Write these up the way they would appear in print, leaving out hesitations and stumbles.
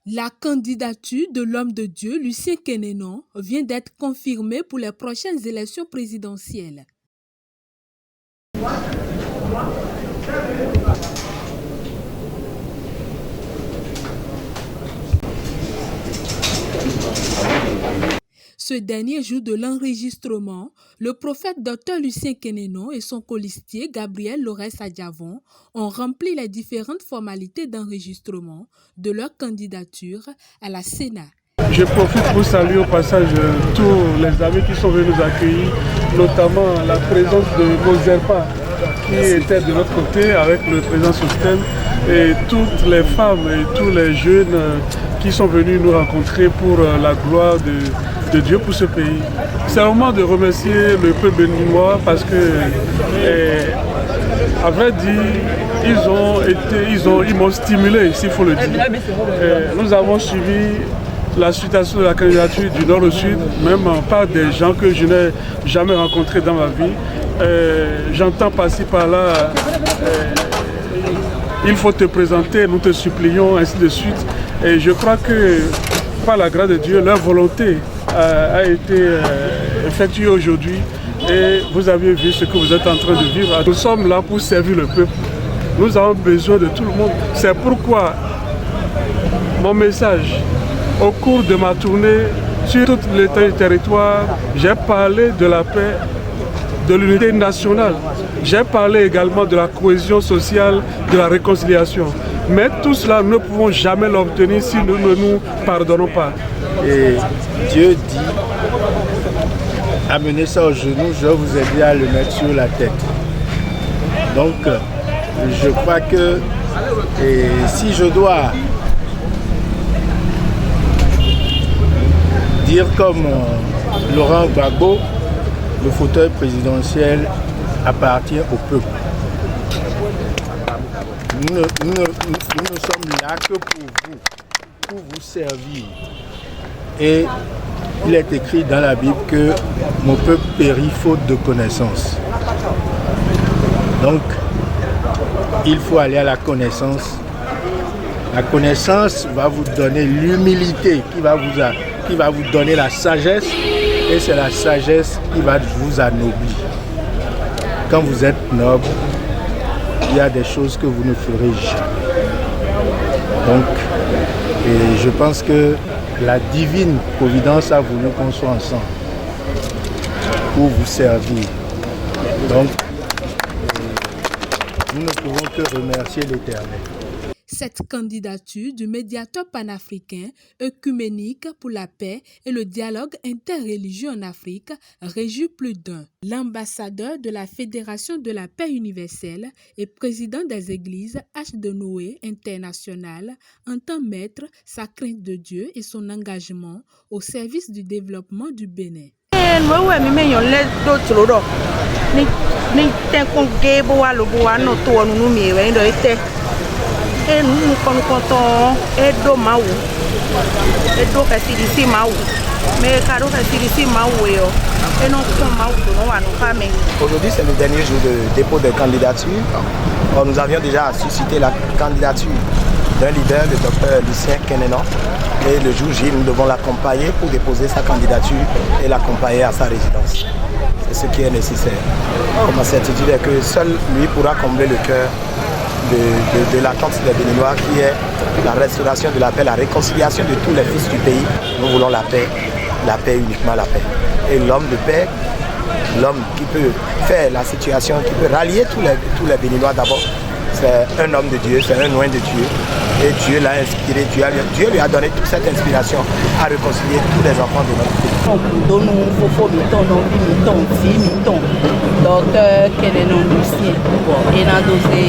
La candidature de l'homme de Dieu, Lucien Kénénon, vient d'être confirmée pour les prochaines élections présidentielles. Ce dernier jour de l'enregistrement, le prophète Dr Lucien Kénénon et son colistier Gabriel Lorès-Adjavon ont rempli les différentes formalités d'enregistrement de leur candidature à la Sénat. Je profite pour saluer au passage tous les amis qui sont venus nous accueillir, notamment la présence de Mozerpa qui était de notre côté avec le président Sosten et toutes les femmes et tous les jeunes qui sont venus nous rencontrer pour la gloire de Dieu pour ce pays. C'est le moment de remercier le peuple béninois parce que, à vrai dire, ils m'ont stimulé, s'il faut le dire. Nous avons suivi la situation de la candidature du nord au sud, même par des gens que je n'ai jamais rencontrés dans ma vie. J'entends passer par là, il faut te présenter, nous te supplions, ainsi de suite. Et je crois que par la grâce de Dieu, leur volonté a été effectuée aujourd'hui. Et vous avez vu ce que vous êtes en train de vivre. Nous sommes là pour servir le peuple. Nous avons besoin de tout le monde. C'est pourquoi mon message, au cours de ma tournée sur tout le territoire, j'ai parlé de la paix, de l'unité nationale. J'ai parlé également de la cohésion sociale, de la réconciliation. Mais tout cela, nous ne pouvons jamais l'obtenir si nous ne nous pardonnons pas. Et Dieu dit, amenez ça au genou, je vais vous aider à le mettre sur la tête. Donc, je crois que si je dois dire comme Laurent Gbagbo, le fauteuil présidentiel appartient au peuple. Nous ne sommes là que pour vous servir. Et il est écrit dans la Bible que mon peuple périt faute de connaissance. Donc, il faut aller à la connaissance. La connaissance va vous donner l'humilité, qui va vous donner la sagesse, et c'est la sagesse qui va vous anoblir. Quand vous êtes noble, il y a des choses que vous ne ferez jamais. Donc, je pense que la divine providence a voulu qu'on soit ensemble pour vous servir. Donc, nous ne pouvons que remercier l'Éternel. Cette candidature du médiateur panafricain œcuménique pour la paix et le dialogue interreligieux en Afrique réjouit plus d'un. L'ambassadeur de la Fédération de la paix universelle et président des églises H de Noé International entend mettre sa crainte de Dieu et son engagement au service du développement du Bénin. Aujourd'hui, c'est le dernier jour de dépôt de candidature. Nous avions déjà suscité la candidature d'un leader, le docteur Lucien Kénénon. Et le jour J, nous devons l'accompagner pour déposer sa candidature et l'accompagner à sa résidence. C'est ce qui est nécessaire. Ma certitude est que seul lui pourra combler le cœur de l'attente des Béninois, qui est la restauration de la paix, la réconciliation de tous les fils du pays. Nous voulons la paix, uniquement la paix. Et l'homme de paix, l'homme qui peut faire la situation, qui peut rallier tous les Béninois d'abord, c'est un homme de Dieu, c'est un oint de Dieu. Et Dieu l'a inspiré, Dieu lui a donné toute cette inspiration à réconcilier tous les enfants de notre pays. Docteur Kénénon Lucien, et dans dossier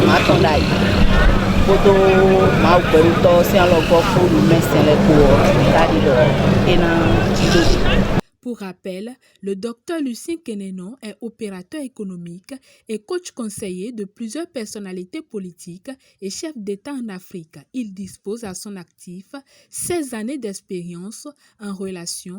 Matondai. Bodo Mauberto, c'est un logo pour nous mettre les cours. Pour rappel, le docteur Lucien Kénénon est opérateur économique et coach conseiller de plusieurs personnalités politiques et chef d'État en Afrique. Il dispose à son actif 16 années d'expérience en relations